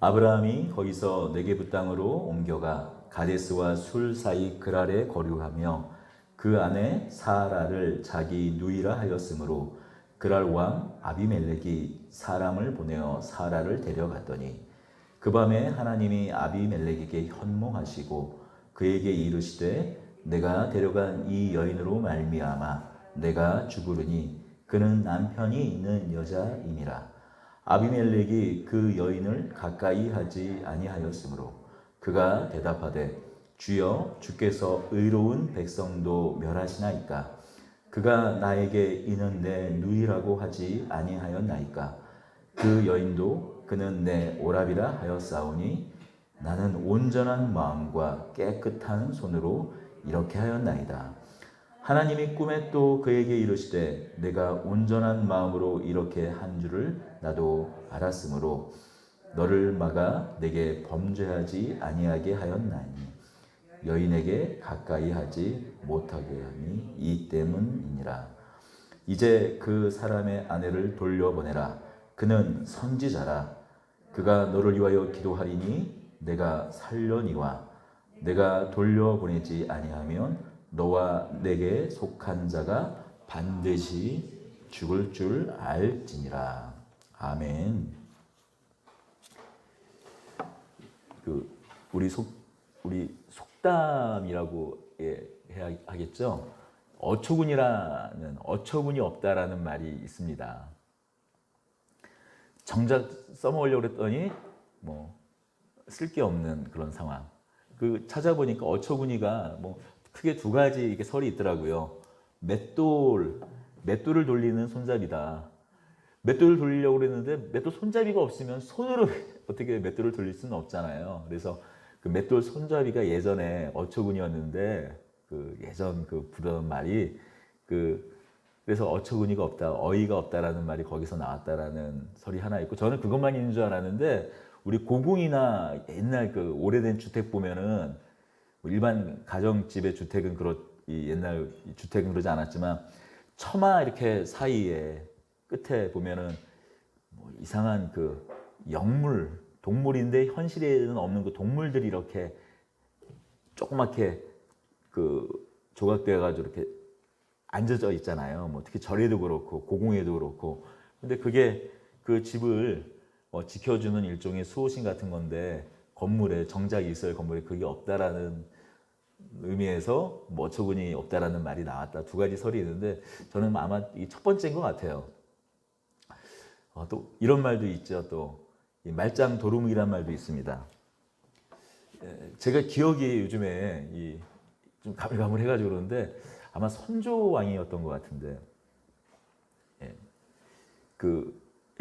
아브라함이 거기서 네게부 땅으로 옮겨가 가데스와 술 사이 그랄에 거류하며 그 안에 사라를 자기 누이라 하였으므로 그랄 왕 아비멜렉이 사람을 보내어 사라를 데려갔더니 그 밤에 하나님이 아비멜렉에게 현몽하시고 그에게 이르시되 내가 데려간 이 여인으로 말미암아 내가 죽으리니 그는 남편이 있는 여자임이라. 아비멜렉이 그 여인을 가까이 하지 아니하였으므로 그가 대답하되 주여 주께서 의로운 백성도 멸하시나이까. 그가 나에게 이는 내 누이라고 하지 아니하였나이까. 그 여인도 그는 내 오라비라 하였사오니 나는 온전한 마음과 깨끗한 손으로 이렇게 하였나이다. 하나님이 꿈에 또 그에게 이르시되 내가 온전한 마음으로 이렇게 한 줄을 나도 알았으므로 너를 막아 내게 범죄하지 아니하게 하였나니 여인에게 가까이 하지 못하게 하니 이 때문이니라. 이제 그 사람의 아내를 돌려보내라. 그는 선지자라. 그가 너를 위하여 기도하리니 내가 살려니와 내가 돌려보내지 아니하면 너와 내게 속한 자가 반드시 죽을 줄 알지니라. 아멘. 우리 속담이라고 해야 하겠죠. 어처구니 없다라는 말이 있습니다. 정작 써먹으려고 했더니 쓸 게 없는 그런 상황. 찾아보니까 어처구니가 크게 두 가지 이렇게 설이 있더라고요. 맷돌을 돌리는 손잡이다. 맷돌을 돌리려고 그랬는데 맷돌 손잡이가 없으면 손으로 어떻게 맷돌을 돌릴 수는 없잖아요. 그래서 그 맷돌 손잡이가 예전에 어처구니였는데 예전 부르던 말이 그래서 어처구니가 없다, 어이가 없다라는 말이 거기서 나왔다라는 설이 하나 있고, 저는 그것만 있는 줄 알았는데 우리 고궁이나 옛날 오래된 주택 보면은 일반 가정집의 주택은 옛날 주택은 그러지 않았지만 처마 이렇게 사이에 끝에 보면은 이상한 동물인데 현실에는 없는 동물들이 이렇게 조그맣게 조각되어 가지고 이렇게 앉아져 있잖아요. 특히 절에도 그렇고 고궁에도 그렇고. 근데 그게 그 집을 지켜주는 일종의 수호신 같은 건데 정작 있어야 건물에 그게 없다라는 의미에서 어처구니 없다라는 말이 나왔다. 두 가지 설이 있는데 저는 아마 이 첫 번째인 것 같아요. 또 이런 말도 있죠. 또 말짱 도루묵이란 말도 있습니다. 제가 기억이 요즘에 좀 가물가물해가지고 그러는데 아마 선조왕이었던 것 같은데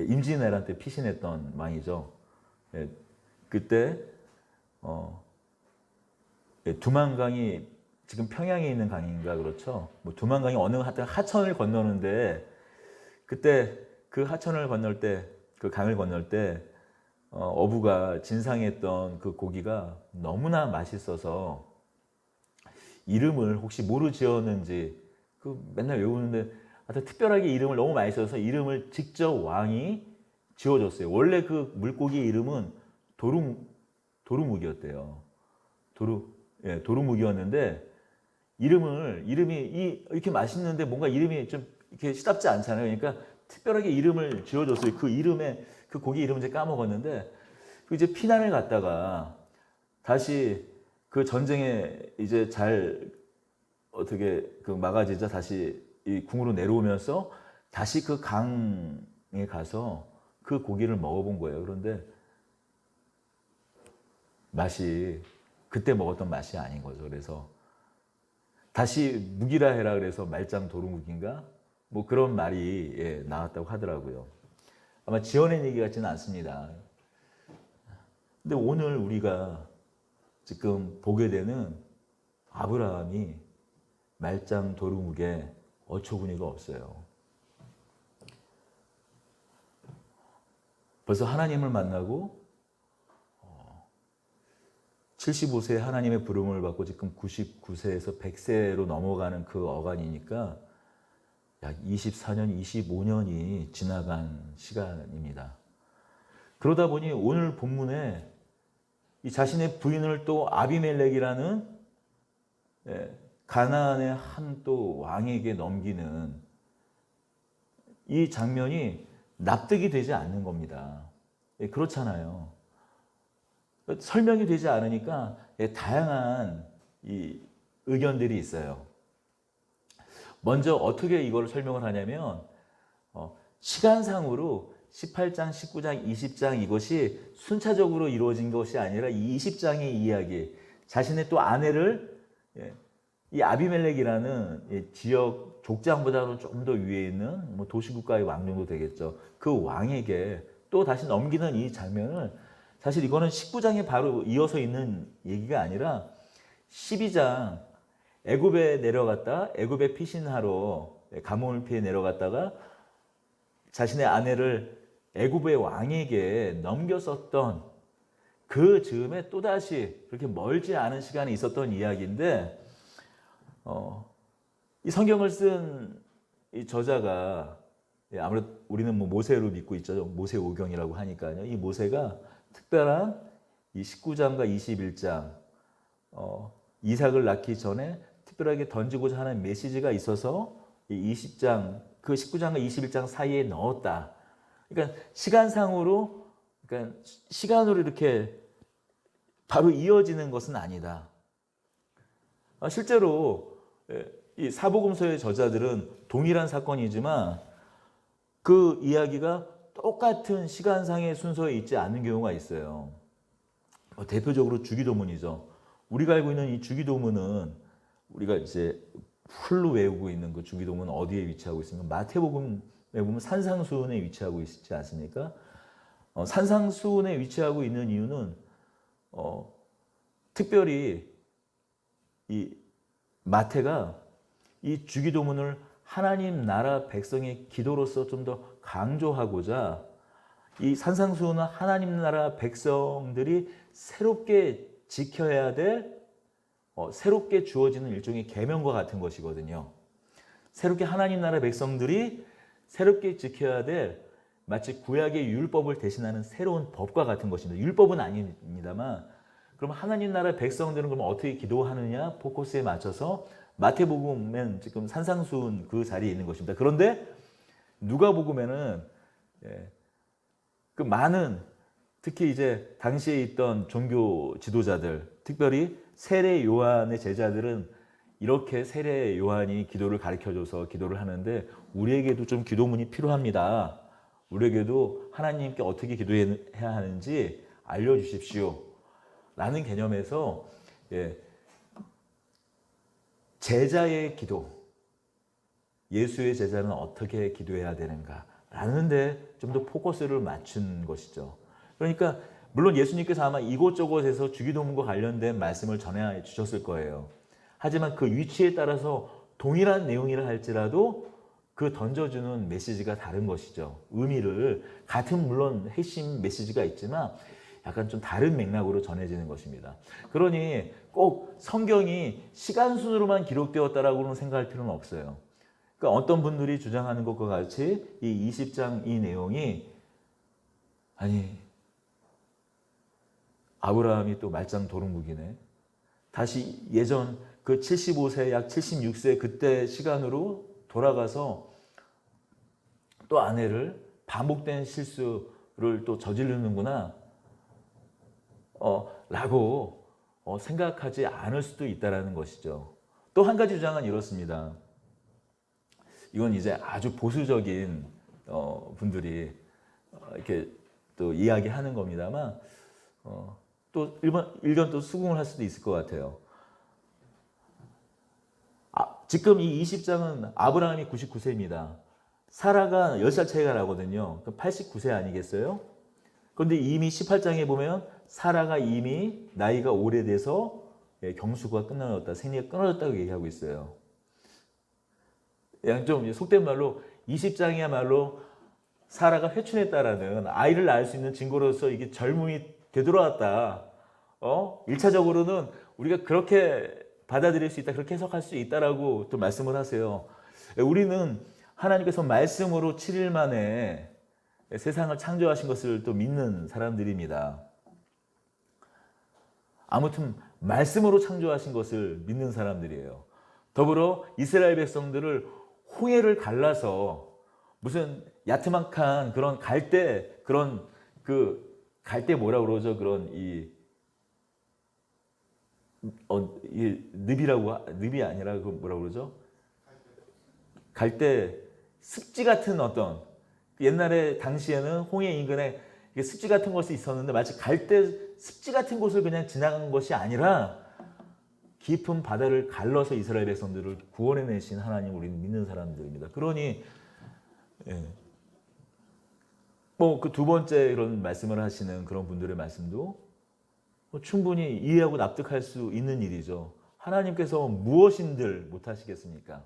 임진왜란 때 피신했던 왕이죠. 그때 두만강이 지금 평양에 있는 강인가 그렇죠. 두만강이 어느 하천을 건너는데 그때 그 하천을 건널 때 그 강을 건널 때 어부가 진상했던 그 고기가 너무나 맛있어서 이름을 혹시 뭐로 지었는지 맨날 외우는데 하여튼 특별하게 이름을 너무 많이 써서 이름을 직접 왕이 지어줬어요. 원래 그 물고기 이름은 도루묵이었대요. 도루묵이었는데 이름이 이렇게 맛있는데 뭔가 이름이 좀 이렇게 시답지 않잖아요. 그러니까 특별하게 이름을 지어줬어요. 그 이름에 그 고기 이름을 이제 까먹었는데 이제 피난을 갔다가 다시 그 전쟁에 이제 잘 어떻게 막아지자 다시 이 궁으로 내려오면서 다시 그 강에 가서 그 고기를 먹어본 거예요. 그런데 맛이 그때 먹었던 맛이 아닌 거죠. 그래서 다시 묵이라 해라 그래서 말짱 도루묵인가? 그런 말이 나왔다고 하더라고요. 아마 지어낸 얘기 같지는 않습니다. 근데 오늘 우리가 지금 보게 되는 아브라함이 말짱 도루묵에 어처구니가 없어요. 벌써 하나님을 만나고 75세 하나님의 부름을 받고 지금 99세에서 100세로 넘어가는 그 어간이니까 약 24년, 25년이 지나간 시간입니다. 그러다 보니 오늘 본문에 이 자신의 부인을 또 아비멜렉이라는 가나안의 한 또 왕에게 넘기는 이 장면이 납득이 되지 않는 겁니다. 그렇잖아요. 설명이 되지 않으니까 다양한 이 의견들이 있어요. 먼저 어떻게 이걸 설명을 하냐면 시간상으로 18장, 19장, 20장 이것이 순차적으로 이루어진 것이 아니라 이 20장의 이야기, 자신의 또 아내를 이 아비멜렉이라는 지역 족장보다는 좀 더 위에 있는 뭐 도시국가의 왕 정도 되겠죠. 그 왕에게 또 다시 넘기는 이 장면을 사실 이거는 19장에 바로 이어서 있는 얘기가 아니라 12장 애굽에 내려갔다 애굽에 피신하러 가문을 피해 내려갔다가 자신의 아내를 애굽의 왕에게 넘겼었던 그 즈음에 또다시 그렇게 멀지 않은 시간이 있었던 이야기인데 이 성경을 쓴 이 저자가 아무래도 우리는 뭐 모세로 믿고 있죠. 모세 오경이라고 하니까요. 이 모세가 특별한 이 19장과 21장 이삭을 낳기 전에 특별하게 던지고자 하는 메시지가 있어서 이 20장 그 19장과 21장 사이에 넣었다. 그러니까 시간상으로 그러니까 시간으로 이렇게 바로 이어지는 것은 아니다. 실제로 이 사복음서의 저자들은 동일한 사건이지만 그 이야기가 똑같은 시간상의 순서에 있지 않는 경우가 있어요. 대표적으로 주기도문이죠. 우리가 알고 있는 이 주기도문은 우리가 이제 풀로 외우고 있는 그 주기도문은 어디에 위치하고 있습니까? 마태복음에 보면 산상수훈에 위치하고 있지 않습니까? 산상수훈에 위치하고 있는 이유는 특별히 이 마태가 이 주기도문을 하나님 나라 백성의 기도로서 좀 더 강조하고자 이 산상수훈은 하나님 나라 백성들이 새롭게 지켜야 될 새롭게 주어지는 일종의 계명과 같은 것이거든요. 새롭게 하나님 나라 백성들이 새롭게 지켜야 될 마치 구약의 율법을 대신하는 새로운 법과 같은 것입니다. 율법은 아닙니다만 그럼 하나님 나라 백성들은 그럼 어떻게 기도하느냐 포커스에 맞춰서 마태복음엔 지금 산상수훈 그 자리에 있는 것입니다. 그런데 누가복음에는 그 많은 특히 이제 당시에 있던 종교 지도자들, 특별히 세례 요한의 제자들은 이렇게 세례 요한이 기도를 가르쳐줘서 기도를 하는데 우리에게도 좀 기도문이 필요합니다. 우리에게도 하나님께 어떻게 기도해야 하는지 알려주십시오. 라는 개념에서 제자의 기도, 예수의 제자는 어떻게 기도해야 되는가 라는 데 좀 더 포커스를 맞춘 것이죠. 그러니까 물론 예수님께서 아마 이곳저곳에서 주기도문과 관련된 말씀을 전해 주셨을 거예요. 하지만 그 위치에 따라서 동일한 내용이라 할지라도 그 던져주는 메시지가 다른 것이죠. 의미를 같은 물론 핵심 메시지가 있지만 약간 좀 다른 맥락으로 전해지는 것입니다. 그러니 꼭 성경이 시간순으로만 기록되었다라고는 생각할 필요는 없어요. 그러니까 어떤 분들이 주장하는 것과 같이 이 20장 이 내용이 아니 아브라함이 또 말짱 도루묵이네. 다시 예전 그 75세 약 76세 그때 시간으로 돌아가서 또 아내를 반복된 실수를 또 저지르는구나 라고 생각하지 않을 수도 있다는 것이죠. 또 한 가지 주장은 이렇습니다. 이건 이제 아주 보수적인 분들이 이렇게 또 이야기하는 겁니다만 또 일견 또 수긍을 할 수도 있을 것 같아요. 지금 이 20장은 아브라함이 99세입니다. 사라가 10살 차이가 나거든요. 89세 아니겠어요? 그런데 이미 18장에 보면 사라가 이미 나이가 오래돼서 경수가 끊어졌다, 생리가 끊어졌다고 얘기하고 있어요. 그냥 좀 속된 말로 20장이야말로 사라가 회춘했다라는 아이를 낳을 수 있는 증거로서 이게 젊음이 되돌아왔다. 1차적으로는 우리가 그렇게 받아들일 수 있다, 그렇게 해석할 수 있다라고 또 말씀을 하세요. 우리는 하나님께서 말씀으로 7일 만에 세상을 창조하신 것을 또 믿는 사람들입니다. 아무튼 말씀으로 창조하신 것을 믿는 사람들이에요. 더불어 이스라엘 백성들을 홍해를 갈라서 무슨 야트막한 그런 갈대 그런 갈대 뭐라 그러죠? 그런 이 늪이 아니라 그 뭐라 그러죠? 갈대 습지 같은 어떤 옛날에 당시에는 홍해 인근에 습지 같은 것이 있었는데 마치 갈대 습지 같은 곳을 그냥 지나간 것이 아니라 깊은 바다를 갈라서 이스라엘 백성들을 구원해내신 하나님 우리는 믿는 사람들입니다. 그러니 뭐 그 두 번째 이런 말씀을 하시는 그런 분들의 말씀도 충분히 이해하고 납득할 수 있는 일이죠. 하나님께서 무엇인들 못하시겠습니까?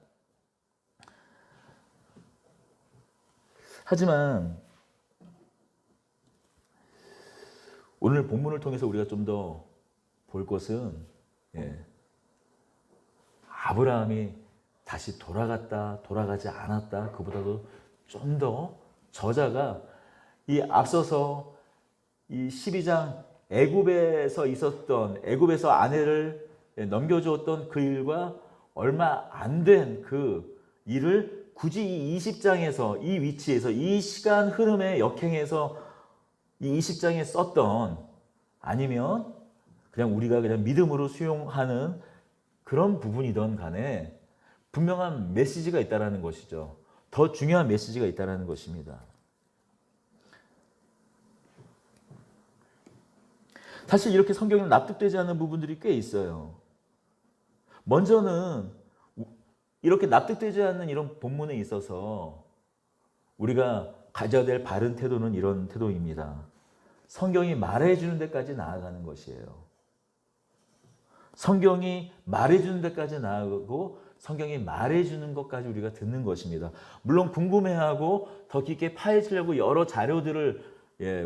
하지만 오늘 본문을 통해서 우리가 좀 더 볼 것은 아브라함이 다시 돌아갔다 돌아가지 않았다 그보다도 좀 더 저자가 이 앞서서 이 12장 애굽에서 아내를 넘겨주었던 그 일과 얼마 안 된 그 일을 굳이 이 20장에서 이 위치에서 이 시간 흐름에 역행해서 이 20장에 썼던 아니면 그냥 우리가 그냥 믿음으로 수용하는 그런 부분이든 간에 분명한 메시지가 있다는 것이죠. 더 중요한 메시지가 있다는 것입니다. 사실 이렇게 성경에 납득되지 않는 부분들이 꽤 있어요. 먼저는 이렇게 납득되지 않는 이런 본문에 있어서 우리가 가져야 될 바른 태도는 이런 태도입니다. 성경이 말해주는 데까지 나아가는 것이에요. 성경이 말해주는 데까지 나아가고 성경이 말해주는 것까지 우리가 듣는 것입니다. 물론 궁금해하고 더 깊게 파헤치려고 여러 자료들을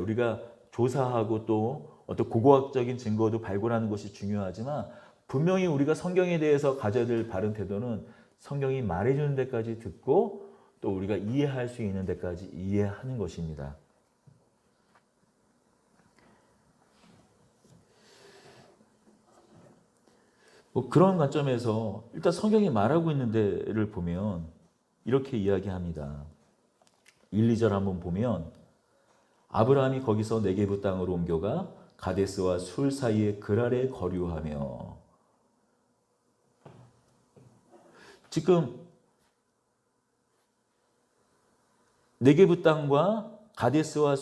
우리가 조사하고 또 어떤 고고학적인 증거도 발굴하는 것이 중요하지만 분명히 우리가 성경에 대해서 가져야 될 바른 태도는 성경이 말해주는 데까지 듣고 또 우리가 이해할 수 있는 데까지 이해하는 것입니다. 뭐 그런 관점에서 일단 성경이 말하고 있는 데를 보면 이렇게 이야기합니다. 1, 2절 한번 보면 아브라함이 거기서 네게부 땅으로 옮겨가 가데스와 술 사이의 글 아래 거류하며 지금 네게부 땅과 가데스와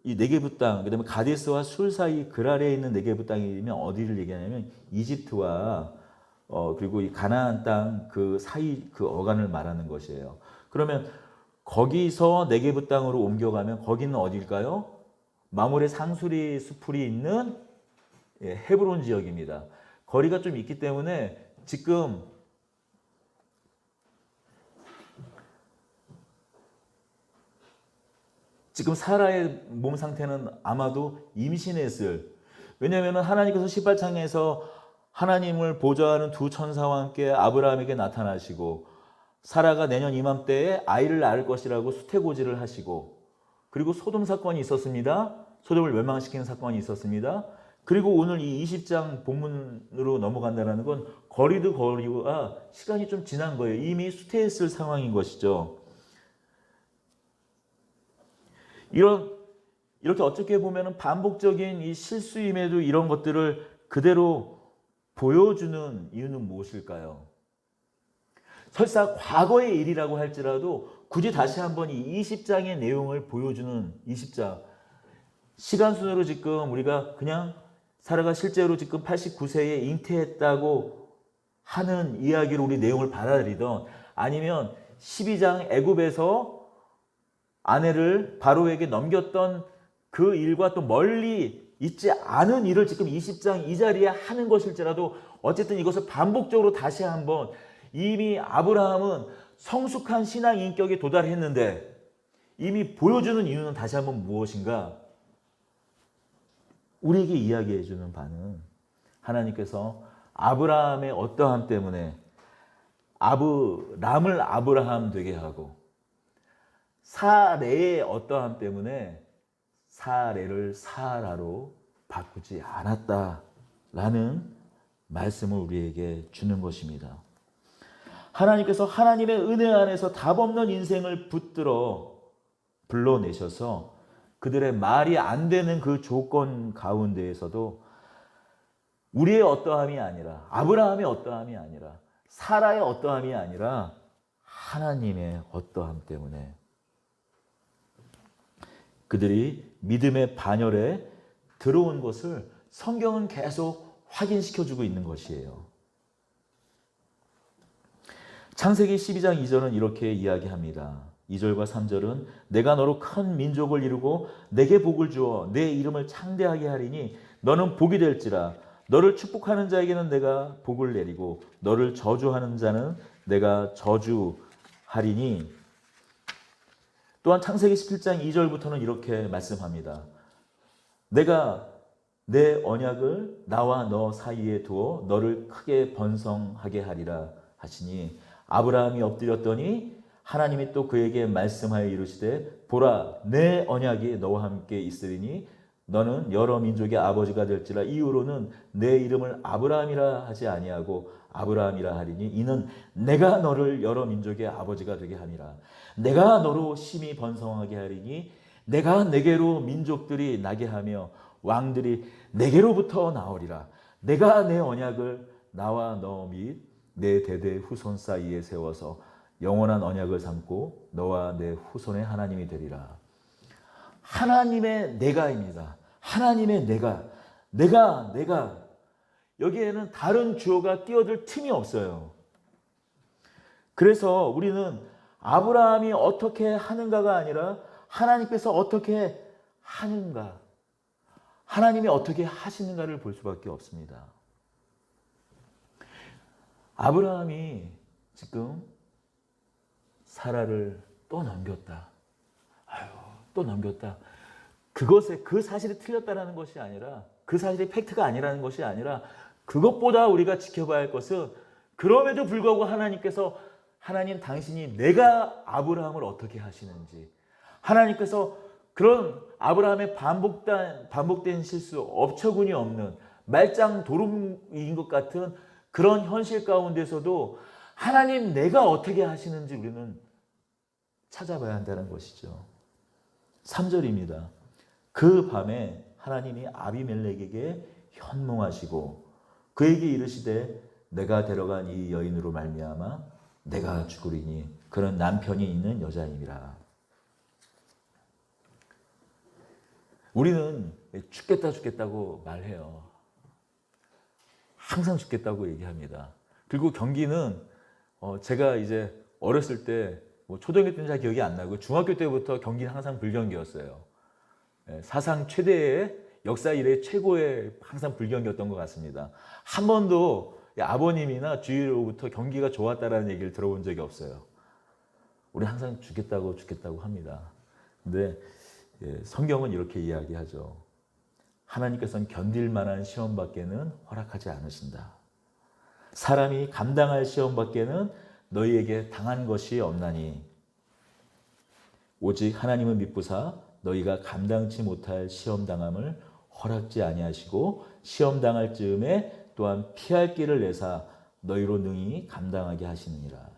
이 네게부 땅, 그다음에 가데스와 술 사이 글 아래에 있는 네게부 땅이면 어디를 얘기하냐면 이집트와 그리고 이 가나안 땅 그 사이 그 어간을 말하는 것이에요. 그러면 거기서 네게부 땅으로 옮겨가면 거기는 어딜까요? 마므레 상수리 수풀이 있는 헤브론 지역입니다. 거리가 좀 있기 때문에 지금 사라의 몸 상태는 아마도 임신했을, 왜냐하면 하나님께서 18장에서 하나님을 보좌하는 두 천사와 함께 아브라함에게 나타나시고 사라가 내년 이맘때에 아이를 낳을 것이라고 수태고지를 하시고 그리고 소돔 사건이 있었습니다. 소돔을 멸망시키는 사건이 있었습니다. 그리고 오늘 이 20장 본문으로 넘어간다는 건 거리도 거리가 시간이 좀 지난 거예요. 이미 수태했을 상황인 것이죠. 이렇게 어떻게 보면 반복적인 이 실수임에도 이런 것들을 그대로 보여주는 이유는 무엇일까요? 설사 과거의 일이라고 할지라도 굳이 다시 한번 이 20장의 내용을 보여주는 20장. 시간순으로 지금 우리가 그냥 사라가 실제로 지금 89세에 잉태했다고 하는 이야기로 우리 내용을 받아들이던 아니면 12장 애굽에서 아내를 바로에게 넘겼던 그 일과 또 멀리 있지 않은 일을 지금 20장 이 자리에 하는 것일지라도 어쨌든 이것을 반복적으로 다시 한번 이미 아브라함은 성숙한 신앙 인격에 도달했는데 이미 보여주는 이유는 다시 한번 무엇인가? 우리에게 이야기해 주는 바는 하나님께서 아브라함의 어떠함 때문에 아브람을 아브라함 되게 하고 사레의 어떠함 때문에 사레를 사라로 바꾸지 않았다라는 말씀을 우리에게 주는 것입니다. 하나님께서 하나님의 은혜 안에서 답없는 인생을 붙들어 불러내셔서 그들의 말이 안 되는 그 조건 가운데에서도 우리의 어떠함이 아니라, 아브라함의 어떠함이 아니라, 사라의 어떠함이 아니라 하나님의 어떠함 때문에 그들이 믿음의 반열에 들어온 것을 성경은 계속 확인시켜주고 있는 것이에요. 창세기 12장 2절은 이렇게 이야기합니다. 2절과 3절은 내가 너로 큰 민족을 이루고 내게 복을 주어 내 이름을 창대하게 하리니 너는 복이 될지라. 너를 축복하는 자에게는 내가 복을 내리고 너를 저주하는 자는 내가 저주하리니. 또한 창세기 17장 2절부터는 이렇게 말씀합니다. 내가 내 언약을 나와 너 사이에 두어 너를 크게 번성하게 하리라 하시니 아브라함이 엎드렸더니 하나님이 또 그에게 말씀하여 이르시되 보라 내 언약이 너와 함께 있으리니 너는 여러 민족의 아버지가 될지라. 이후로는 내 이름을 아브라함이라 하지 아니하고 아브라함이라 하리니 이는 내가 너를 여러 민족의 아버지가 되게 함이라. 내가 너로 심히 번성하게 하리니 내가 내게로 민족들이 나게 하며 왕들이 내게로부터 나오리라. 내가 내 언약을 나와 너 및 내 대대 후손 사이에 세워서 영원한 언약을 삼고 너와 내 후손의 하나님이 되리라. 하나님의 내가입니다. 하나님의 내가 여기에는 다른 주어가 끼어들 틈이 없어요. 그래서 우리는 아브라함이 어떻게 하는가가 아니라 하나님께서 어떻게 하는가, 하나님이 어떻게 하시는가를 볼 수밖에 없습니다. 아브라함이 지금 사라를 또 넘겼다. 또 넘겼다. 그 사실이 틀렸다라는 것이 아니라, 그 사실이 팩트가 아니라는 것이 아니라, 그것보다 우리가 지켜봐야 할 것은 그럼에도 불구하고 하나님께서 하나님 당신이 내가 아브라함을 어떻게 하시는지, 하나님께서 그런 아브라함의 반복된 실수, 업처구니 없는 말짱 도루묵인 것 같은 그런 현실 가운데서도 하나님 내가 어떻게 하시는지 우리는 찾아봐야 한다는 것이죠. 3절입니다. 그 밤에 하나님이 아비멜렉에게 현몽하시고 그에게 이르시되 내가 데려간 이 여인으로 말미암아 내가 죽으리니 그는 남편이 있는 여자임이라. 우리는 죽겠다고 말해요. 항상 죽겠다고 얘기합니다. 그리고 경기는 제가 이제 어렸을 때 초등학교 때는 잘 기억이 안 나고 중학교 때부터 경기는 항상 불경기였어요. 사상 최대의 역사 이래 최고의 항상 불경기였던 것 같습니다. 한 번도 아버님이나 주위로부터 경기가 좋았다라는 얘기를 들어본 적이 없어요. 우리 항상 죽겠다고 합니다. 근데 성경은 이렇게 이야기하죠. 하나님께서는 견딜 만한 시험밖에는 허락하지 않으신다. 사람이 감당할 시험밖에는 너희에게 당한 것이 없나니 오직 하나님은 미쁘사 너희가 감당치 못할 시험당함을 허락지 아니하시고 시험당할 즈음에 또한 피할 길을 내사 너희로 능히 감당하게 하시느니라.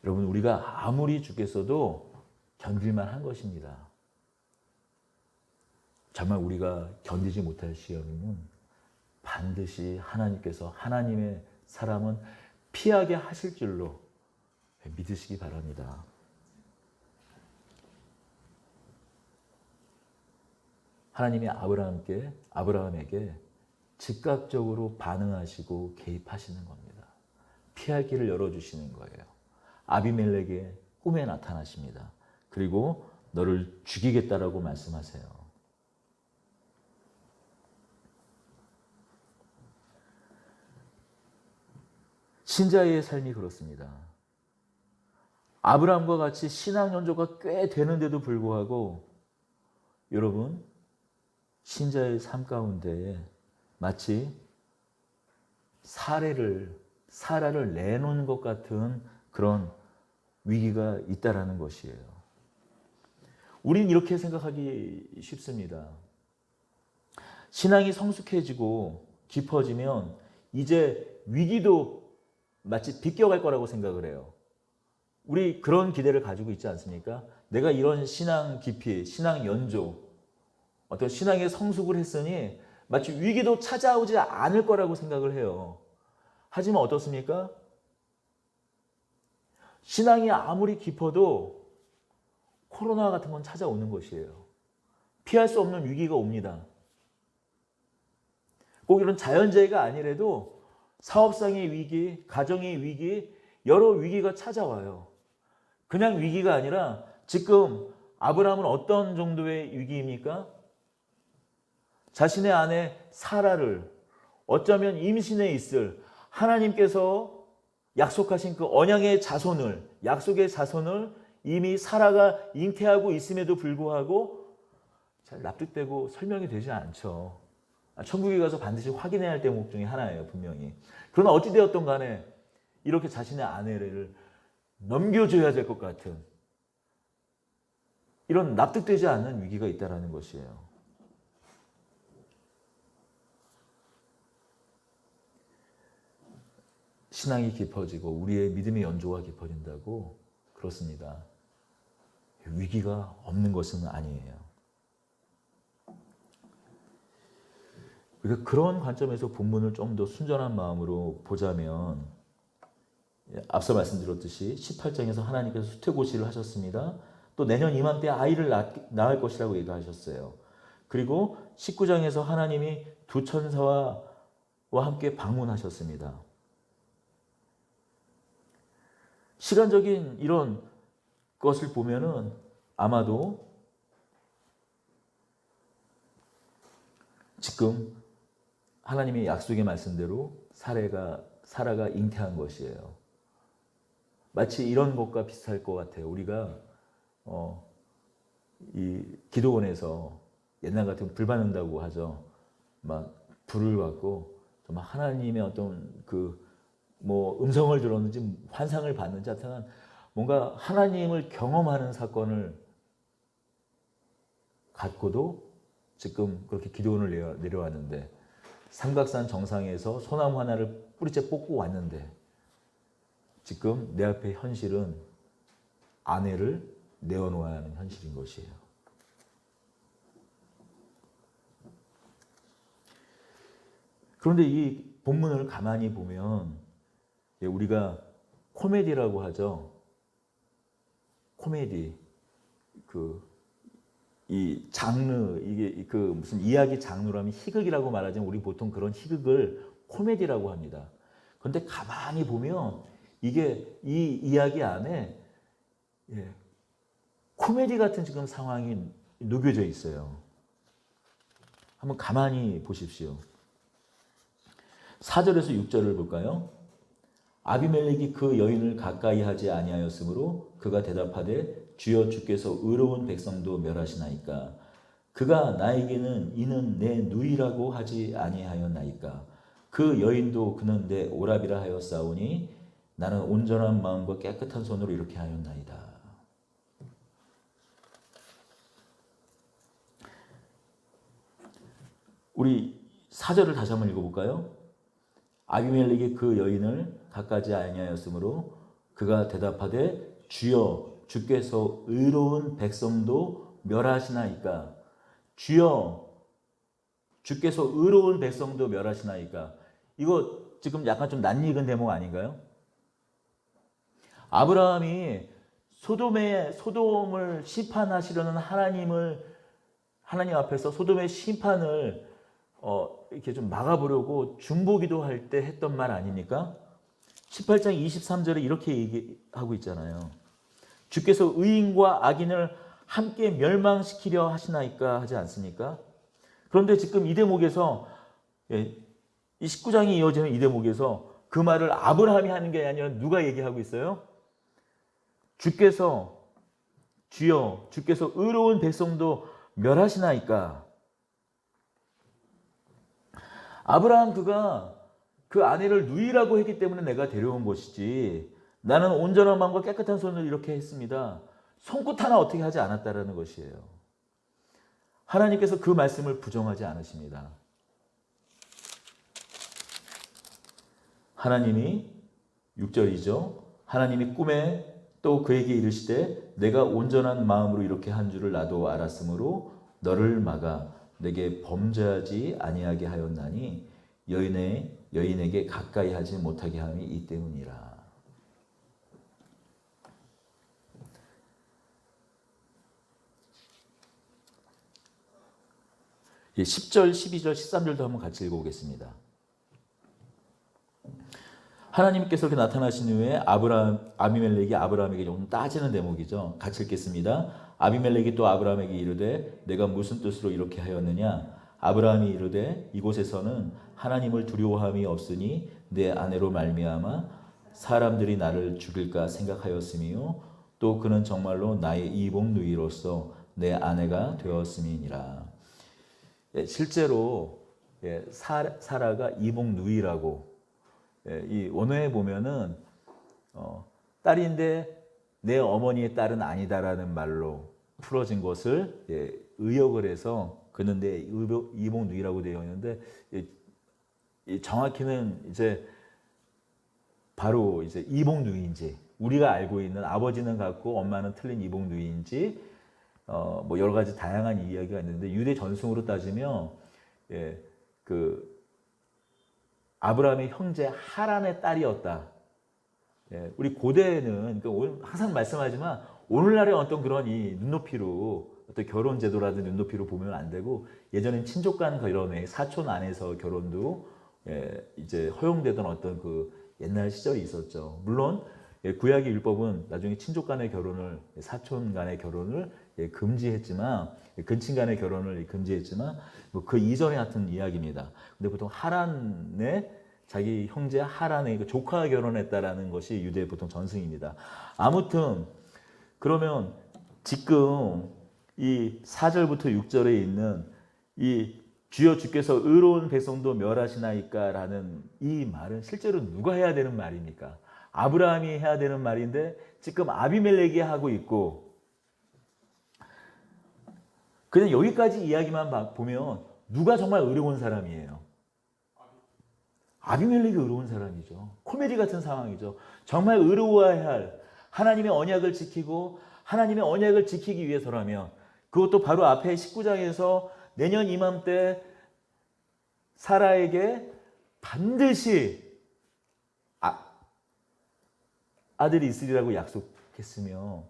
여러분, 우리가 아무리 죽겠어도 견딜만 한 것입니다. 정말 우리가 견디지 못할 시험은 반드시 하나님께서 하나님의 사람은 피하게 하실 줄로 믿으시기 바랍니다. 하나님이 아브라함에게 즉각적으로 반응하시고 개입하시는 겁니다. 피할 길을 열어주시는 거예요. 아비멜렉의 꿈에 나타나십니다. 그리고 너를 죽이겠다라고 말씀하세요. 신자의 삶이 그렇습니다. 아브라함과 같이 신앙 연조가 꽤 되는데도 불구하고 여러분, 신자의 삶 가운데에 마치 사라를 내놓은 것 같은 그런 위기가 있다라는 것이에요. 우린 이렇게 생각하기 쉽습니다. 신앙이 성숙해지고 깊어지면 이제 위기도 마치 비껴갈 거라고 생각을 해요. 우리 그런 기대를 가지고 있지 않습니까? 내가 이런 신앙 깊이, 신앙 연조, 어떤 신앙의 성숙을 했으니 마치 위기도 찾아오지 않을 거라고 생각을 해요. 하지만 어떻습니까? 신앙이 아무리 깊어도 코로나 같은 건 찾아오는 것이에요. 피할 수 없는 위기가 옵니다. 꼭 이런 자연재해가 아니라도 사업상의 위기, 가정의 위기, 여러 위기가 찾아와요. 그냥 위기가 아니라 지금 아브라함은 어떤 정도의 위기입니까? 자신의 아내 사라를 어쩌면 임신해 있을 하나님께서 약속하신 그 언약의 자손을, 약속의 자손을 이미 사라가 잉태하고 있음에도 불구하고 잘 납득되고 설명이 되지 않죠. 천국에 가서 반드시 확인해야 할 대목 중에 하나예요, 분명히. 그러나 어찌되었든 간에 이렇게 자신의 아내를 넘겨줘야 될 것 같은 이런 납득되지 않는 위기가 있다는 것이에요. 신앙이 깊어지고 우리의 믿음의 연조가 깊어진다고 그렇습니다. 위기가 없는 것은 아니에요. 그런 관점에서 본문을 좀 더 순전한 마음으로 보자면 앞서 말씀드렸듯이 18장에서 하나님께서 수태고시를 하셨습니다. 또 내년 이맘때 아이를 낳을 것이라고 얘기하셨어요. 그리고 19장에서 하나님이 두 천사와 함께 방문하셨습니다. 시간적인 이런 것을 보면은 아마도 지금 하나님의 약속의 말씀대로 사라가 잉태한 것이에요. 마치 이런 것과 비슷할 것 같아요. 우리가 이 기도원에서 옛날 같으면 불 받는다고 하죠. 막 불을 받고 막 하나님의 어떤 음성을 들었는지 환상을 받는지 하여튼 뭔가 하나님을 경험하는 사건을 갖고도 지금 그렇게 기도원을 내려왔는데 삼각산 정상에서 소나무 하나를 뿌리째 뽑고 왔는데 지금 내 앞에 현실은 아내를 내어놓아야 하는 현실인 것이에요. 그런데 이 본문을 가만히 보면 우리가 코미디라고 하죠. 코미디 이 장르 이게 무슨 이야기 장르라면 희극이라고 말하지만 우리 보통 그런 희극을 코미디라고 합니다. 그런데 가만히 보면 이게 이 이야기 안에 코미디 같은 지금 상황이 녹여져 있어요. 한번 가만히 보십시오. 4절에서 6절을 볼까요? 아비멜렉이 그 여인을 가까이 하지 아니하였으므로 그가 대답하되 주여 주께서 의로운 백성도 멸하시나이까. 그가 나에게는 이는 내 누이라고 하지 아니하였나이까. 그 여인도 그는 내 오라비라 하였사오니 나는 온전한 마음과 깨끗한 손으로 이렇게 하였나이다. 우리 4절을 다시 한번 읽어볼까요? 아비멜렉이 그 여인을 가까이 아니하였으므로 그가 대답하되 주여 주께서 의로운 백성도 멸하시나이까. 주여 주께서 의로운 백성도 멸하시나이까. 이거 지금 약간 좀 낯익은 대목 아닌가요? 아브라함이 소돔을 심판하시려는 하나님 앞에서 소돔의 심판을 이렇게 좀 막아보려고 중보기도 할 때 했던 말 아닙니까? 18장 23절에 이렇게 얘기하고 있잖아요. 주께서 의인과 악인을 함께 멸망시키려 하시나이까 하지 않습니까? 그런데 지금 이 대목에서 이 19장이 이어지는 이 대목에서 그 말을 아브라함이 하는 게 아니라 누가 얘기하고 있어요? 주께서 주여 주께서 의로운 백성도 멸하시나이까. 아브라함 그가 그 아내를 누이라고 했기 때문에 내가 데려온 것이지 나는 온전한 마음과 깨끗한 손으로 이렇게 했습니다. 손끝 하나 어떻게 하지 않았다라는 것이에요. 하나님께서 그 말씀을 부정하지 않으십니다. 하나님이 6절이죠. 하나님이 꿈에 또 그에게 이르시되 내가 온전한 마음으로 이렇게 한 줄을 나도 알았으므로 너를 막아 내게 범죄하지 아니하게 하였나니 여인에게 가까이 하지 못하게 함이 이 때문이라. 10절, 12절, 13절도 한번 같이 읽어보겠습니다. 하나님께서 이렇게 나타나신 후에 아비멜렉이 아브라함에게 좀 따지는 대목이죠. 같이 읽겠습니다. 아비멜렉이 또 아브라함에게 이르되 내가 무슨 뜻으로 이렇게 하였느냐? 아브라함이 이르되 이곳에서는 하나님을 두려워함이 없으니 내 아내로 말미암아 사람들이 나를 죽일까 생각하였으며 또 그는 정말로 나의 이복 누이로서 내 아내가 되었음이니라. 실제로 사라가 이복 누이라고 이 원어에 보면은 딸인데 내 어머니의 딸은 아니다라는 말로 풀어진 것을 의역을 해서 그는 내 이복 누이라고 되어 있는데 정확히는 이제 바로 이제 이복 누이인지 우리가 알고 있는 아버지는 같고 엄마는 틀린 이복 누이인지 뭐 여러 가지 다양한 이야기가 있는데 유대 전승으로 따지면 그 아브라함의 형제 하란의 딸이었다. 우리 고대에는 항상 말씀하지만 오늘날의 어떤 그런 이 눈높이로 어떤 결혼 제도라든지 눈높이로 보면 안 되고 예전엔 친족 간 결혼에 사촌 안에서 결혼도 이제 허용되던 어떤 그 옛날 시절이 있었죠. 물론 구약의 율법은 나중에 친족 간의 결혼을 사촌 간의 결혼을 금지했지만 근친 간의 결혼을 금지했지만 그 이전에 같은 이야기입니다. 근데 보통 하란의 자기 형제 하란의 조카와 결혼했다라는 것이 유대의 보통 전승입니다. 아무튼 그러면 지금 이 4절부터 6절에 있는 이 주여 주께서 의로운 백성도 멸하시나이까라는 이 말은 실제로 누가 해야 되는 말입니까? 아브라함이 해야 되는 말인데 지금 아비멜렉이 하고 있고 그냥 여기까지 이야기만 보면 누가 정말 의로운 사람이에요? 아비멜렉이 의로운 사람이죠. 코미디 같은 상황이죠. 정말 의로워야 할 하나님의 언약을 지키고 하나님의 언약을 지키기 위해서라면 그것도 바로 앞에 19장에서 내년 이맘때 사라에게 반드시 아들이 있으리라고 약속했으며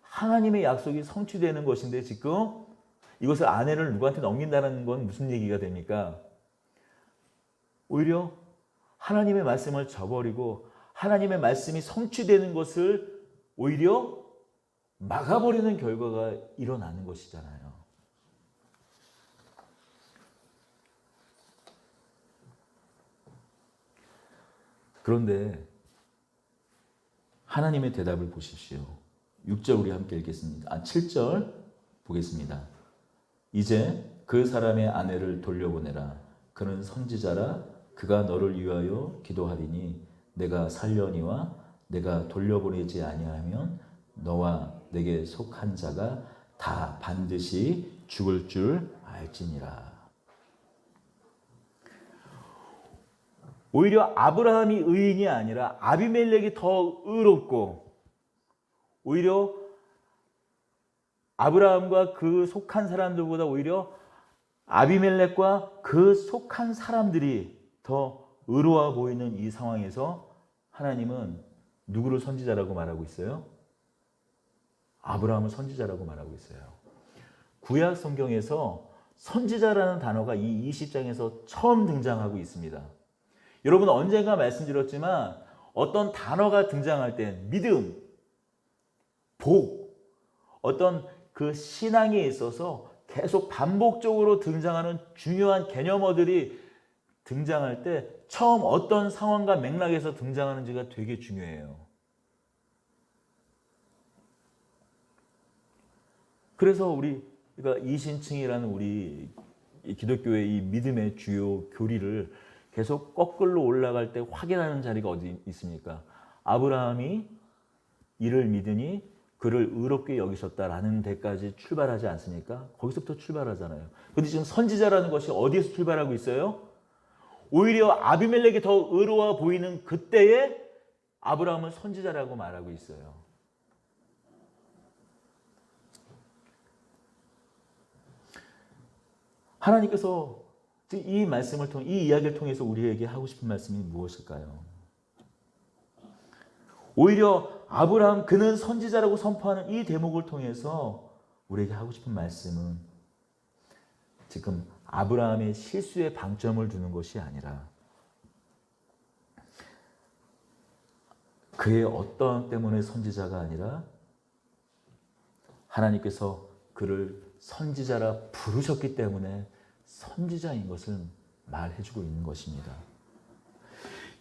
하나님의 약속이 성취되는 것인데 지금 이것을 아내를 누구한테 넘긴다는 건 무슨 얘기가 됩니까? 오히려 하나님의 말씀을 저버리고 하나님의 말씀이 성취되는 것을 오히려 막아버리는 결과가 일어나는 것이잖아요. 그런데 하나님의 대답을 보십시오. 6절 우리 함께 읽겠습니다. 7절 보겠습니다. 이제 그 사람의 아내를 돌려보내라. 그는 선지자라. 그가 너를 위하여 기도하리니 내가 살려니와 내가 돌려보내지 아니하면 너와 내게 속한 자가 다 반드시 죽을 줄 알지니라. 오히려 아브라함이 의인이 아니라 아비멜렉이 더 의롭고 오히려 아브라함과 그 속한 사람들보다 오히려 아비멜렉과 그 속한 사람들이 더 의로워 보이는 이 상황에서 하나님은 누구를 선지자라고 말하고 있어요? 아브라함을 선지자라고 말하고 있어요. 구약 성경에서 선지자라는 단어가 이 20장에서 처음 등장하고 있습니다. 여러분 언젠가 말씀드렸지만 어떤 단어가 등장할 때 믿음, 복, 어떤 그 신앙에 있어서 계속 반복적으로 등장하는 중요한 개념어들이 등장할 때 처음 어떤 상황과 맥락에서 등장하는지가 되게 중요해요. 그래서 우리가 이신층이라는 우리 기독교의 이 믿음의 주요 교리를 계속 거꾸로 올라갈 때 확인하는 자리가 어디 있습니까? 아브라함이 이를 믿으니 그를 의롭게 여기셨다라는 데까지 출발하지 않습니까? 거기서부터 출발하잖아요. 근데 지금 선지자라는 것이 어디에서 출발하고 있어요? 오히려 아비멜렉이 더 의로워 보이는 그때에 아브라함은 선지자라고 말하고 있어요. 하나님께서 이 말씀을 통해, 이 이야기를 통해서 우리에게 하고 싶은 말씀이 무엇일까요? 오히려 아브라함 그는 선지자라고 선포하는 이 대목을 통해서 우리에게 하고 싶은 말씀은 지금 아브라함의 실수에 방점을 두는 것이 아니라 그의 어떤 때문에 선지자가 아니라 하나님께서 그를 선지자라 부르셨기 때문에 선지자인 것을 말해주고 있는 것입니다.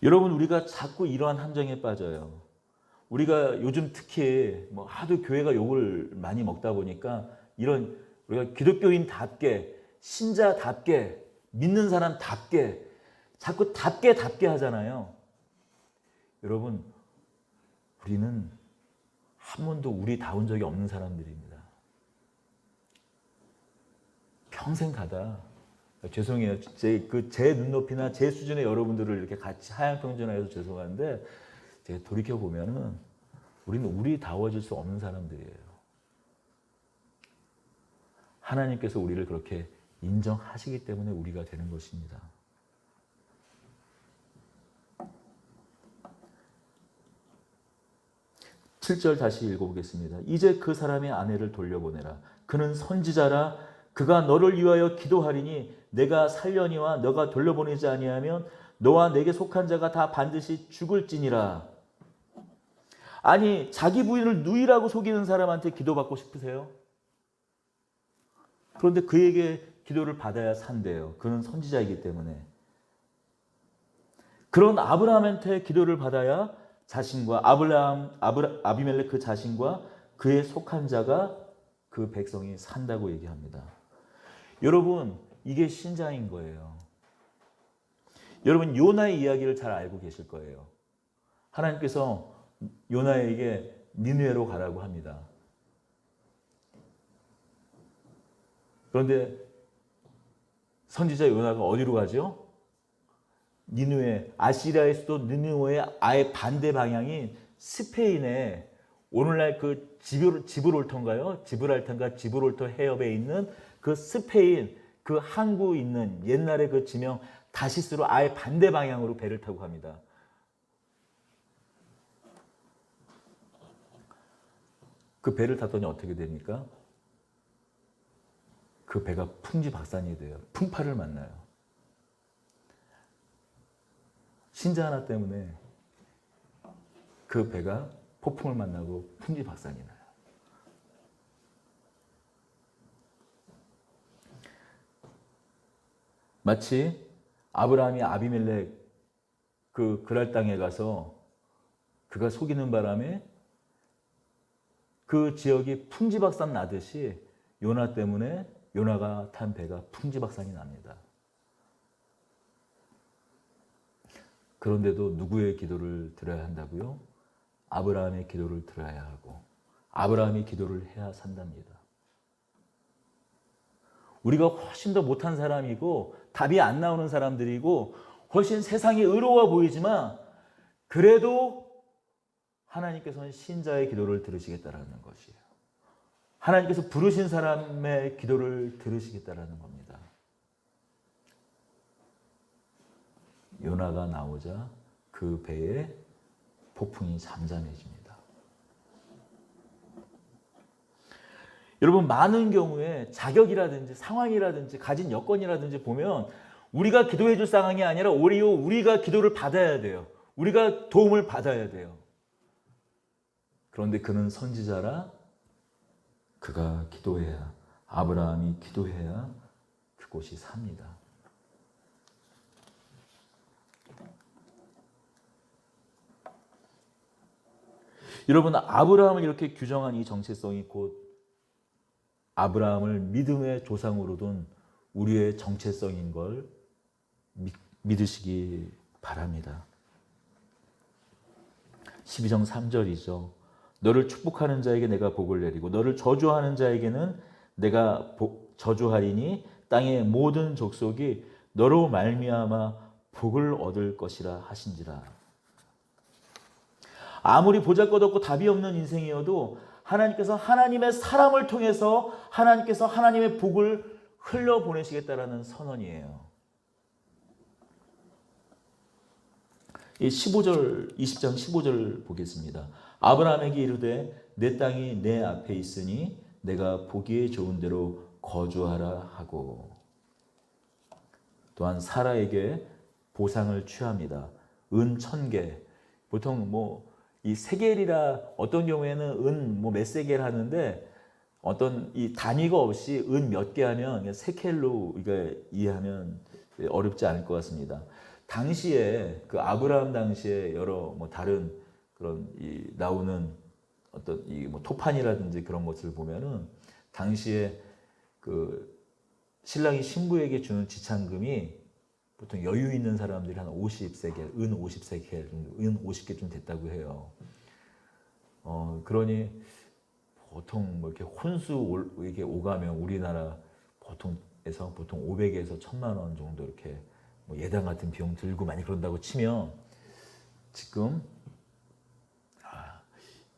여러분, 우리가 자꾸 이러한 함정에 빠져요. 우리가 요즘 특히 하도 교회가 욕을 많이 먹다 보니까 이런 우리가 기독교인답게 신자답게 믿는 사람답게 자꾸 답게 하잖아요. 여러분, 우리는 한 번도 우리다운 적이 없는 사람들입니다. 평생 가다 죄송해요. 제 눈높이나 제 수준의 여러분들을 이렇게 같이 하향평준화해서 죄송한데 제가 돌이켜보면은 우리는 우리다워질 수 없는 사람들이에요. 하나님께서 우리를 그렇게 인정하시기 때문에 우리가 되는 것입니다. (7절) 다시 읽어보겠습니다. 이제 그 사람의 아내를 돌려보내라. 그는 선지자라. 그가 너를 위하여 기도하리니 내가 살려니와 너가 돌려보내지 아니하면 너와 내게 속한 자가 다 반드시 죽을지니라. 아니, 자기 부인을 누이라고 속이는 사람한테 기도받고 싶으세요? 그런데 그에게 기도를 받아야 산대요. 그는 선지자이기 때문에. 그런 아브라함한테 기도를 받아야 자신과 아비멜렉 그 자신과 그의 속한 자가 그 백성이 산다고 얘기합니다. 여러분, 이게 신자인 거예요. 여러분, 요나의 이야기를 잘 알고 계실 거예요. 하나님께서 요나에게 니느웨로 가라고 합니다. 그런데 선지자 요나가 어디로 가죠? 니느웨, 아시리아의 수도 니느웨의 아예 반대 방향인 스페인의 오늘날 그 지브롤터인가요? 지브롤터 해협에 있는 그 스페인, 그 항구 있는 옛날의 그 지명 다시스로 아예 반대 방향으로 배를 타고 갑니다. 그 배를 탔더니 어떻게 됩니까? 그 배가 풍지박산이 돼요. 풍파를 만나요. 신자 하나 때문에 그 배가 폭풍을 만나고 풍지박산이 나요. 마치 아브라함이 아비멜렉 그 그랄 땅에 가서 그가 속이는 바람에 그 지역이 풍지박산 나듯이 요나 때문에 요나가 탄 배가 풍지박산이 납니다. 그런데도 누구의 기도를 들어야 한다고요? 아브라함의 기도를 들어야 하고 아브라함이 기도를 해야 산답니다. 우리가 훨씬 더 못한 사람이고 답이 안 나오는 사람들이고 훨씬 세상이 의로워 보이지만 그래도 하나님께서는 신자의 기도를 들으시겠다라는 것이에요. 하나님께서 부르신 사람의 기도를 들으시겠다라는 겁니다. 요나가 나오자 그 배에 폭풍이 잠잠해집니다. 여러분, 많은 경우에 자격이라든지 상황이라든지 가진 여건이라든지 보면 우리가 기도해 줄 상황이 아니라 오히려 우리가 기도를 받아야 돼요. 우리가 도움을 받아야 돼요. 그런데 그는 선지자라 그가 기도해야, 아브라함이 기도해야 그곳이 삽니다. 여러분, 아브라함을 이렇게 규정한 이 정체성이 곧 아브라함을 믿음의 조상으로 둔 우리의 정체성인 걸 믿으시기 바랍니다. 12장 3절이죠. 너를 축복하는 자에게 내가 복을 내리고 너를 저주하는 자에게는 내가 저주하리니 땅의 모든 족속이 너로 말미암아 복을 얻을 것이라 하신지라. 아무리 보잘것없고 답이 없는 인생이어도 하나님께서 하나님의 사람을 통해서 하나님께서 하나님의 복을 흘려보내시겠다라는 선언이에요. 이 15절, 20장 15절 보겠습니다. 아브라함에게 이르되 내 땅이 내 앞에 있으니 내가 보기에 좋은 대로 거주하라 하고, 또한 사라에게 보상을 취합니다. 은 1000개. 보통 이 세겔이라 어떤 경우에는 은 몇 세겔 하는데 어떤 이 단위가 없이 은 몇 개 하면 세켈로 이해하면 어렵지 않을 것 같습니다. 당시에 그 아브라함 당시에 여러 다른 그런 나오는 어떤 토판이라든지 그런 것을 보면은 당시에 그 신랑이 신부에게 주는 지참금이 보통 여유 있는 사람들이 한 50세겔, 은 50세겔 정도, 은 50개 좀 됐다고 해요. 그러니 보통 이렇게 혼수 이렇게 오가면 우리나라 보통에서 보통 500에서 1000만 원 정도 이렇게 예당 같은 비용 들고 많이 그런다고 치면 지금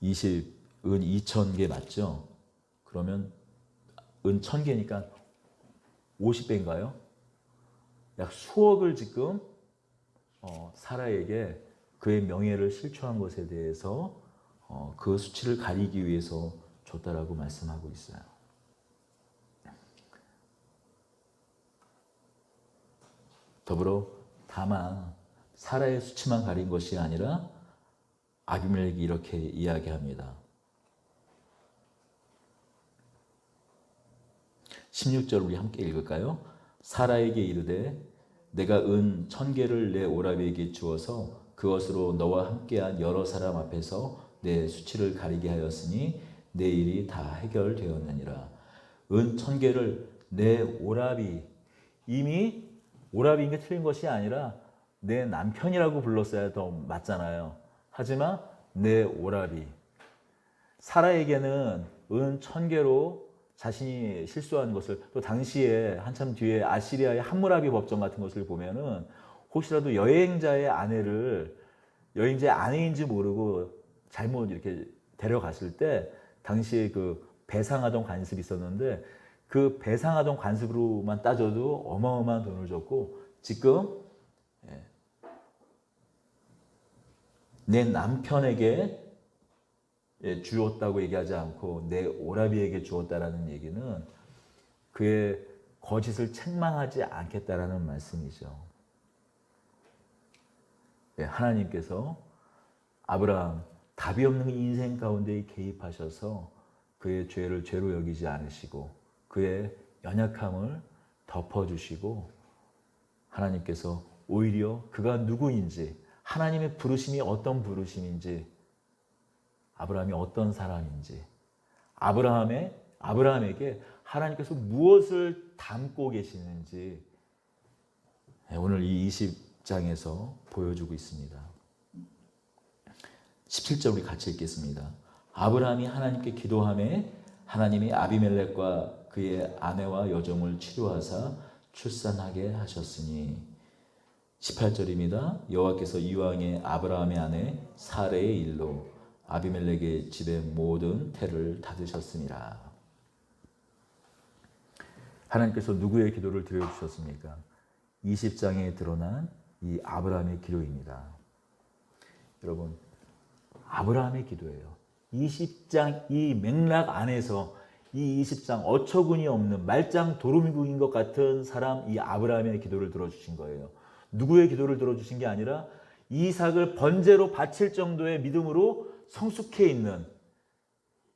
은 2000개 맞죠? 그러면 은 1000개니까 50배인가요? 약 수억을 지금 사라에게 그의 명예를 실추한 것에 대해서 그 수치를 가리기 위해서 줬다라고 말씀하고 있어요. 더불어 다만 사라의 수치만 가린 것이 아니라 아비멜렉이 이렇게 이야기합니다. 16절 우리 함께 읽을까요? 사라에게 이르되 내가 은 1000개를 내 오라비에게 주어서 그것으로 너와 함께한 여러 사람 앞에서 내 수치를 가리게 하였으니 내 일이 다 해결되었느니라. 은 1000개를 내 오라비, 이미 오라비인 게 틀린 것이 아니라 내 남편이라고 불렀어야 더 맞잖아요. 하지만 내 오라비, 사라에게는 은 1000개로 자신이 실수한 것을, 또 당시에 한참 뒤에 아시리아의 함무라비 법정 같은 것을 보면은 혹시라도 여행자의 아내인지 모르고 잘못 이렇게 데려갔을 때 당시에 그 배상하던 관습이 있었는데 그 배상하던 관습으로만 따져도 어마어마한 돈을 줬고, 지금 내 남편에게 주었다고 얘기하지 않고 내 오라비에게 주었다라는 얘기는 그의 거짓을 책망하지 않겠다라는 말씀이죠. 하나님께서 아브라함 답이 없는 인생 가운데 개입하셔서 그의 죄를 죄로 여기지 않으시고 그의 연약함을 덮어주시고, 하나님께서 오히려 그가 누구인지, 하나님의 부르심이 어떤 부르심인지, 아브라함이 어떤 사람인지, 아브라함에게 하나님께서 무엇을 담고 계시는지 오늘 이 20장에서 보여주고 있습니다. 17절 우리 같이 읽겠습니다. 아브라함이 하나님께 기도하매 하나님이 아비멜렉과 그의 아내와 여종을 치료하사 출산하게 하셨으니, 18절입니다. 여호와께서 이왕에 아브라함의 아내 사레의 일로 아비멜렉의 집의 모든 태를 닫으셨습니다. 하나님께서 누구의 기도를 들어주셨습니까? 20장에 드러난 이 아브라함의 기도입니다. 여러분, 아브라함의 기도예요. 20장 이 맥락 안에서 이 20장 어처구니 없는 말짱 도루묵인 것 같은 사람, 이 아브라함의 기도를 들어주신 거예요. 누구의 기도를 들어주신 게 아니라 이삭을 번제로 바칠 정도의 믿음으로 성숙해 있는,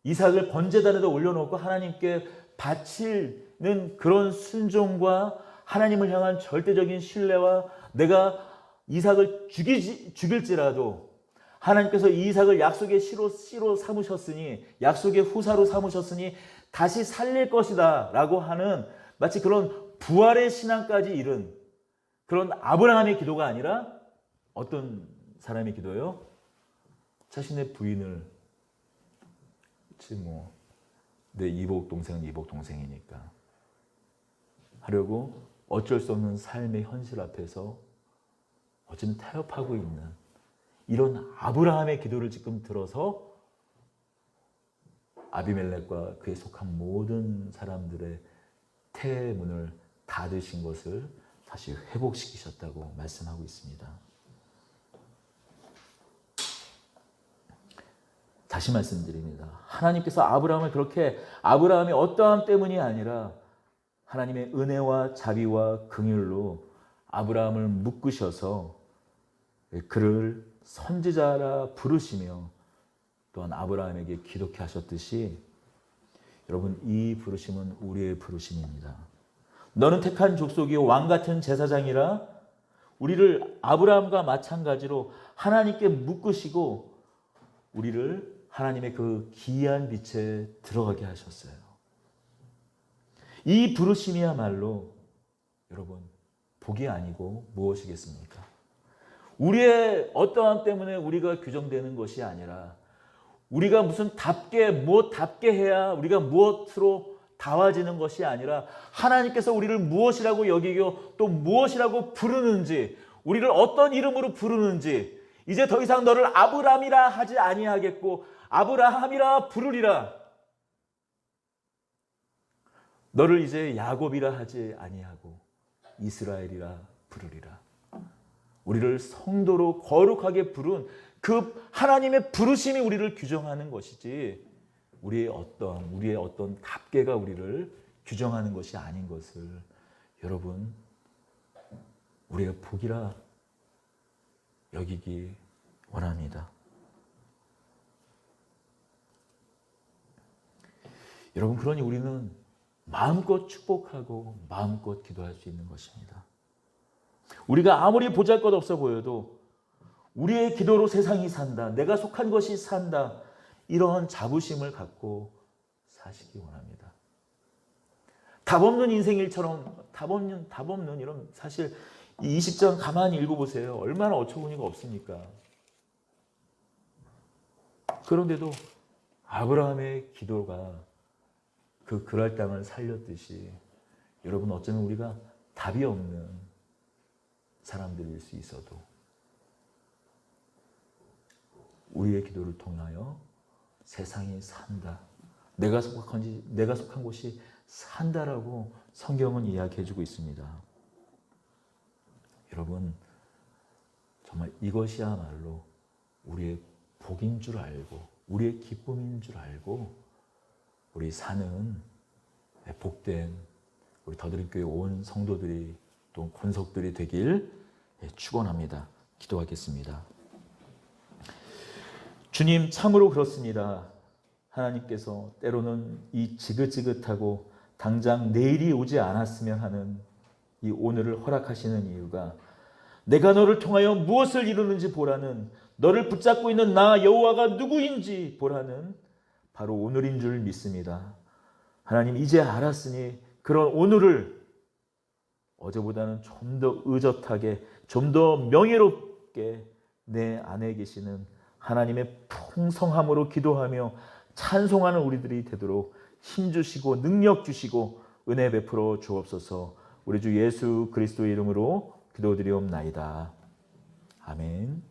이삭을 번제단에다 올려놓고 하나님께 바치는 그런 순종과 하나님을 향한 절대적인 신뢰와, 내가 이삭을 죽일지라도 하나님께서 이삭을 약속의 씨로 삼으셨으니, 약속의 후사로 삼으셨으니 다시 살릴 것이다 라고 하는 마치 그런 부활의 신앙까지 이른 그런 아브라함의 기도가 아니라 어떤 사람의 기도요? 자신의 부인을, 그치 뭐 내 이복 동생은 이복 동생이니까 하려고 어쩔 수 없는 삶의 현실 앞에서 어쩌면 타협하고 있는 이런 아브라함의 기도를 지금 들어서 아비멜렉과 그에 속한 모든 사람들의 태문을 닫으신 것을 다시 회복시키셨다고 말씀하고 있습니다. 다시 말씀드립니다. 하나님께서 아브라함을 그렇게, 아브라함의 어떠함 때문이 아니라 하나님의 은혜와 자비와 긍휼로 아브라함을 묶으셔서 그를 선지자라 부르시며 또한 아브라함에게 기독케 하셨듯이 여러분, 이 부르심은 우리의 부르심입니다. 너는 택한 족속이요 왕 같은 제사장이라 우리를 아브라함과 마찬가지로 하나님께 묶으시고 우리를 하나님의 그 기이한 빛에 들어가게 하셨어요. 이 부르심이야말로 여러분 복이 아니고 무엇이겠습니까? 우리의 어떠함 때문에 우리가 규정되는 것이 아니라 우리가 무슨 무엇답게 해야 우리가 무엇으로 다워지는 것이 아니라 하나님께서 우리를 무엇이라고 여기고 또 무엇이라고 부르는지, 우리를 어떤 이름으로 부르는지, 이제 더 이상 너를 아브람이라 하지 아니하겠고 아브라함이라 부르리라. 너를 이제 야곱이라 하지 아니하고 이스라엘이라 부르리라. 우리를 성도로 거룩하게 부른 그 하나님의 부르심이 우리를 규정하는 것이지 우리의 어떤 답계가 우리를 규정하는 것이 아닌 것을 여러분 우리가 복이라 여기기 원합니다. 여러분, 그러니 우리는 마음껏 축복하고 마음껏 기도할 수 있는 것입니다. 우리가 아무리 보잘것없어 보여도 우리의 기도로 세상이 산다, 내가 속한 것이 산다, 이러한 자부심을 갖고 사시기 원합니다. 답 없는 인생일처럼 답 없는 이런, 사실 이 20장 가만히 읽어보세요. 얼마나 어처구니가 없습니까? 그런데도 아브라함의 기도가 그 그랄 땅을 살렸듯이 여러분 어쩌면 우리가 답이 없는 사람들일 수 있어도 우리의 기도를 통하여 세상이 산다, 내가 속한 곳이 산다라고 성경은 이야기해주고 있습니다. 여러분, 정말 이것이야말로 우리의 복인 줄 알고 우리의 기쁨인 줄 알고 우리 사는 복된 우리 더드림교회 온 성도들이 또 권속들이 되길 축원합니다. 기도하겠습니다. 주님, 참으로 그렇습니다. 하나님께서 때로는 이 지긋지긋하고 당장 내일이 오지 않았으면 하는 이 오늘을 허락하시는 이유가 내가 너를 통하여 무엇을 이루는지 보라는, 너를 붙잡고 있는 나 여호와가 누구인지 보라는 바로 오늘인 줄 믿습니다. 하나님, 이제 알았으니 그런 오늘을 어제보다는 좀 더 의젓하게, 좀 더 명예롭게 내 안에 계시는 하나님의 풍성함으로 기도하며 찬송하는 우리들이 되도록 힘주시고 능력 주시고 은혜 베풀어 주옵소서. 우리 주 예수 그리스도의 이름으로 기도드리옵나이다. 아멘.